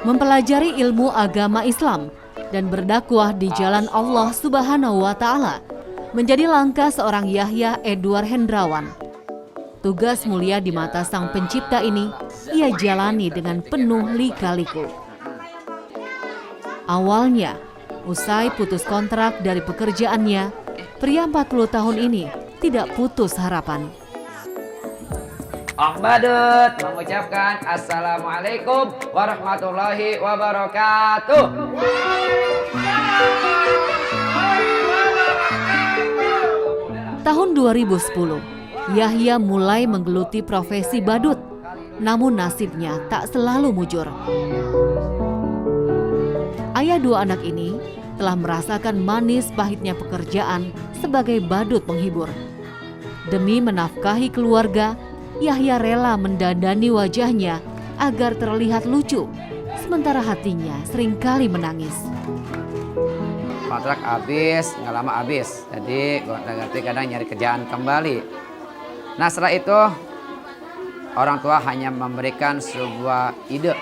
mempelajari ilmu agama Islam dan berdakwah di jalan Allah Subhanahu wa Ta'ala menjadi langkah seorang Yahya Edward Hendrawan. Tugas mulia di mata Sang Pencipta ini ia jalani dengan penuh lika-liku. Awalnya, usai putus kontrak dari pekerjaannya, pria 40 tahun ini tidak putus harapan. Om Badut mengucapkan Assalamualaikum warahmatullahi wabarakatuh. Tahun 2010, Yahya mulai menggeluti profesi badut, namun nasibnya tak selalu mujur. Ayah dua anak ini telah merasakan manis pahitnya pekerjaan sebagai badut penghibur. Demi menafkahi keluarga, Yahya rela mendandani wajahnya agar terlihat lucu, sementara hatinya seringkali menangis. Kontrak habis, nggak lama habis. Jadi gonta-ganti kadang nyari kerjaan kembali. Nah setelah itu orang tua hanya memberikan sebuah ide,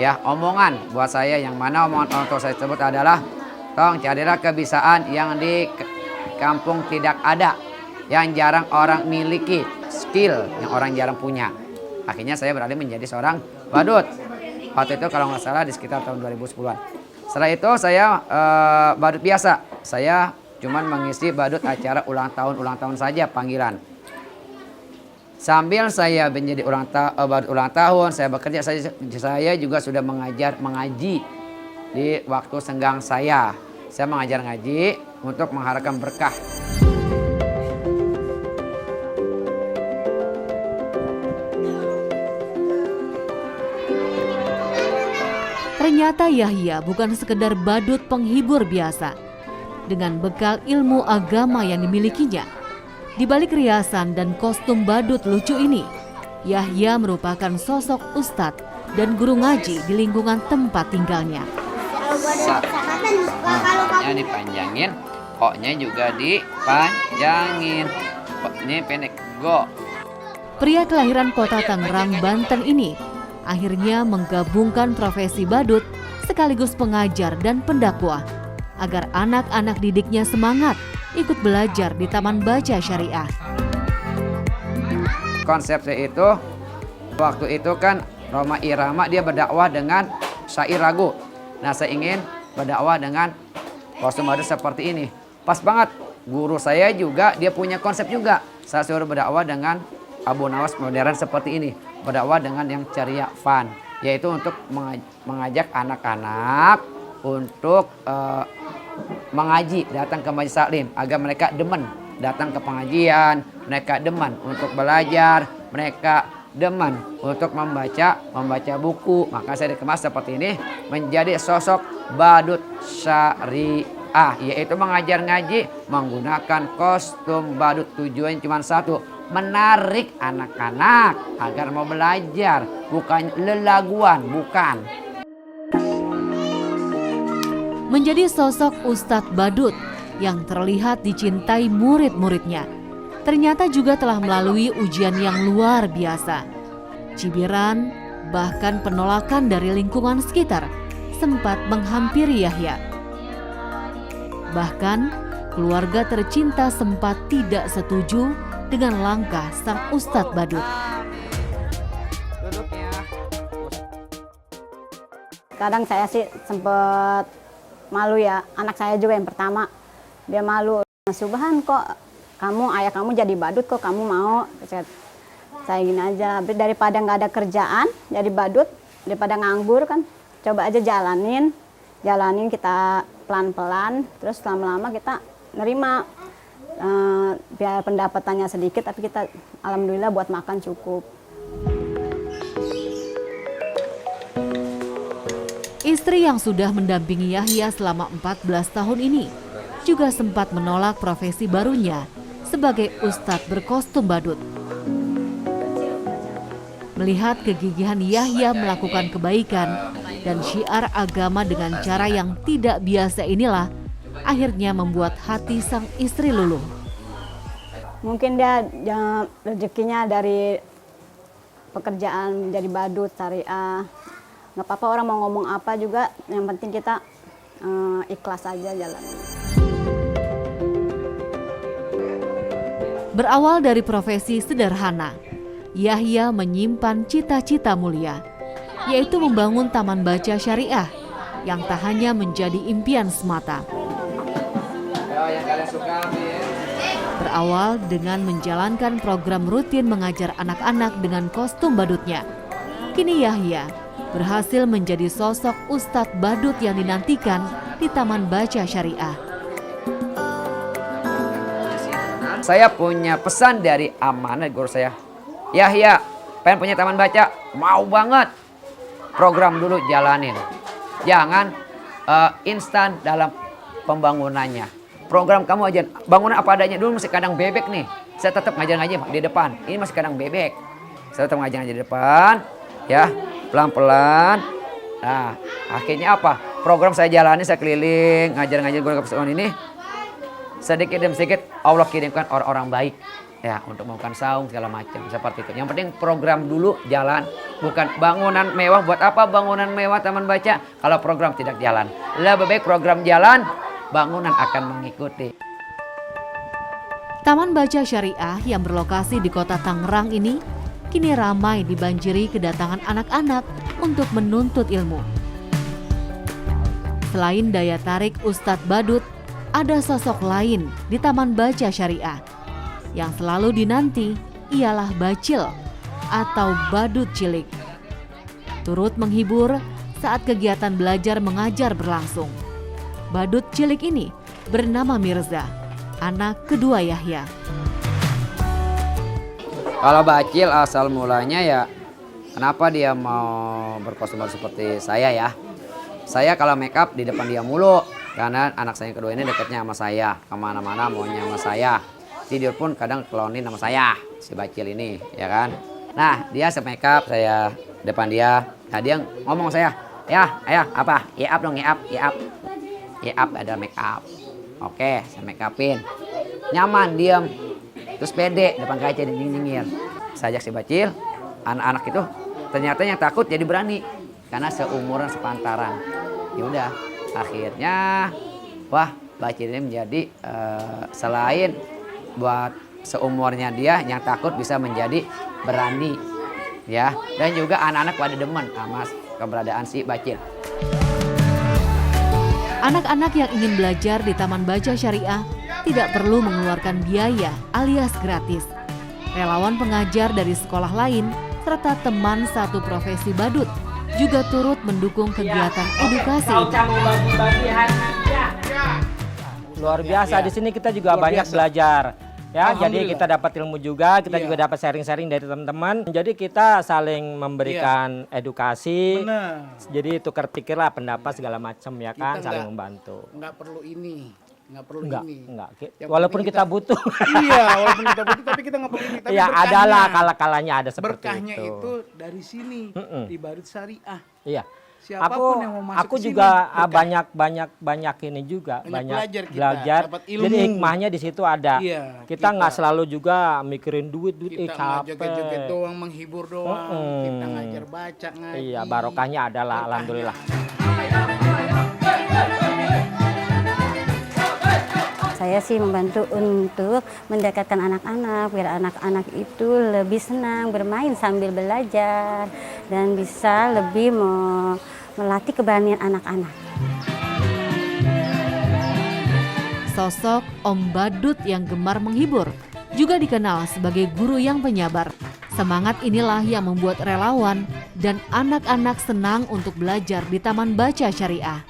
ya omongan buat saya, yang mana omongan orang tua saya tersebut adalah tong carilah kebiasaan yang di kampung tidak ada, yang jarang orang miliki, skill yang orang jarang punya. Akhirnya saya beralih menjadi seorang badut. Waktu itu kalau nggak salah di sekitar tahun 2010-an. Setelah itu saya badut biasa. Saya cuman mengisi badut acara ulang tahun saja panggilan. Sambil saya menjadi badut ulang tahun, saya bekerja, saya juga sudah mengaji di waktu senggang saya. Saya mengajar ngaji untuk mengharapkan berkah. Ternyata Yahya bukan sekedar badut penghibur biasa. Dengan bekal ilmu agama yang dimilikinya, di balik riasan dan kostum badut lucu ini, Yahya merupakan sosok ustadz dan guru ngaji di lingkungan tempat tinggalnya. Koknya dipanjangin, koknya juga dipanjangin. Ini pendek, go. Pria kelahiran kota Tangerang, Banten ini akhirnya menggabungkan profesi badut sekaligus pengajar dan pendakwah agar anak-anak didiknya semangat ikut belajar di Taman Baca Syariah. Konsepnya itu waktu itu kan Roma Irama dia berdakwah dengan syair lagu. Nah saya ingin berdakwah dengan kostum badut seperti ini. Pas banget, guru saya juga dia punya konsep juga. Saya suruh berdakwah dengan Abu Nawas modern seperti ini. Berdakwah dengan yang ceria, fun, yaitu untuk mengajak anak-anak untuk mengaji, datang ke majelis taklim agar mereka demen datang ke pengajian, mereka demen untuk belajar, mereka demen untuk membaca buku. Maka saya dikemas seperti ini menjadi sosok badut syariah, yaitu mengajar ngaji menggunakan kostum badut. Tujuan cuma satu, menarik anak-anak agar mau belajar, bukan lelaguan, bukan. Menjadi sosok Ustadz Badut yang terlihat dicintai murid-muridnya, ternyata juga telah melalui ujian yang luar biasa. Cibiran, bahkan penolakan dari lingkungan sekitar sempat menghampiri Yahya. Bahkan keluarga tercinta sempat tidak setuju dengan langkah sang Ustadz Badut. Kadang saya sih sempat malu ya, anak saya juga yang pertama, dia malu. Subhan kok kamu, ayah kamu jadi badut kok kamu mau? Saya gini aja, daripada nggak ada kerjaan jadi badut, daripada nganggur kan, coba aja jalanin kita pelan-pelan, terus lama-lama kita nerima. Biar pendapatannya sedikit, tapi kita alhamdulillah buat makan cukup. Istri yang sudah mendampingi Yahya selama 14 tahun ini juga sempat menolak profesi barunya sebagai ustadz berkostum badut. Melihat kegigihan Yahya melakukan kebaikan dan syiar agama dengan cara yang tidak biasa inilah akhirnya membuat hati sang istri luluh. Mungkin dia rezekinya dari pekerjaan jadi badut syariah, nggak apa-apa orang mau ngomong apa juga, yang penting kita ikhlas aja jalannya. Berawal dari profesi sederhana, Yahya menyimpan cita-cita mulia, yaitu membangun taman baca syariah yang tak hanya menjadi impian semata. Berawal dengan menjalankan program rutin mengajar anak-anak dengan kostum badutnya, kini Yahya berhasil menjadi sosok Ustadz Badut yang dinantikan di Taman Baca Syariah. Saya punya pesan dari amanah guru saya. Yahya, pengen punya taman baca? Mau banget. Program dulu jalanin. Jangan instan dalam pembangunannya. Program kamu aja, bangunan apa adanya. Dulu masih kandang bebek nih. Saya tetap ngajar-ngaji di depan. Ini masih kandang bebek. Saya tetap ngajar-ngaji di depan. Ya, pelan-pelan. Nah, akhirnya apa? Program saya jalani, saya keliling, ngajar-ngajar guru kepesertaan ini. Sedikit demi sedikit Allah kirimkan orang-orang baik ya untuk melakukan saung segala macam seperti itu. Yang penting program dulu jalan, bukan bangunan mewah. Buat apa bangunan mewah taman baca kalau program tidak jalan? Lebih baik program jalan, bangunan akan mengikuti. Taman Baca Syariah yang berlokasi di Kota Tangerang ini kini ramai dibanjiri kedatangan anak-anak untuk menuntut ilmu. Selain daya tarik Ustadz Badut, ada sosok lain di Taman Baca Syariah. Yang selalu dinanti ialah bacil atau badut cilik. Turut menghibur saat kegiatan belajar mengajar berlangsung. Badut cilik ini bernama Mirza, anak kedua Yahya. Kalau bacil asal mulanya ya, kenapa dia mau berkostum seperti saya ya? Saya kalau make up di depan dia mulu, karena anak saya yang kedua ini dekatnya sama saya, kemana-mana maunya sama saya. Tidur pun kadang klonin sama saya, si bacil ini, ya kan. Nah, dia se-make up, saya depan dia. Nah, dia ngomong saya, ya, ayo, apa? Ya up dong, ya up. Ya up ada make up. Oke, saya make upin. Nyaman, diam. Terus pede, depan kaca nyengir. Saya ajak si bacil, anak-anak itu ternyata yang takut jadi berani. Karena seumuran sepantaran. Ya udah, akhirnya wah bacil ini menjadi selain buat seumurnya dia yang takut bisa menjadi berani ya, dan juga anak-anak pada demen sama keberadaan si bacil. Anak-anak yang ingin belajar di Taman Baca Syariah tidak perlu mengeluarkan biaya alias gratis. Relawan pengajar dari sekolah lain serta teman satu profesi badut juga turut mendukung kegiatan edukasi ini. Luar biasa, di sini kita juga banyak belajar. Ya, jadi kita dapat ilmu juga, kita juga dapat sharing-sharing dari teman-teman. Jadi kita saling memberikan edukasi. Benar. Jadi tukar pikir lah pendapat segala macam ya kan, saling membantu. Enggak perlu ini, enggak perlu ini. Enggak. Walaupun kita butuh. Iya, walaupun kita butuh tapi kita enggak perlu ini. Tapi ya adalah kala-kalanya ada seperti berkahnya itu. itu dari sini di Badut Syariah. Iya. Siapapun yang mau masuk aku ke sini, juga berkah. banyak ini juga Banyak belajar. dapat ilmu. Jadi hikmahnya di situ ada. Iya, kita nggak selalu juga mikirin duit Kita nggak capek. joget-joget doang, menghibur doang. Kita ngajar baca, ngaji. Iya, barokahnya adalah alhamdulillah. Saya sih membantu untuk mendekatkan anak-anak biar anak-anak itu lebih senang bermain sambil belajar dan bisa lebih melatih keberanian anak-anak. Sosok Om Badut yang gemar menghibur juga dikenal sebagai guru yang penyabar. Semangat inilah yang membuat relawan dan anak-anak senang untuk belajar di Taman Baca Syariah.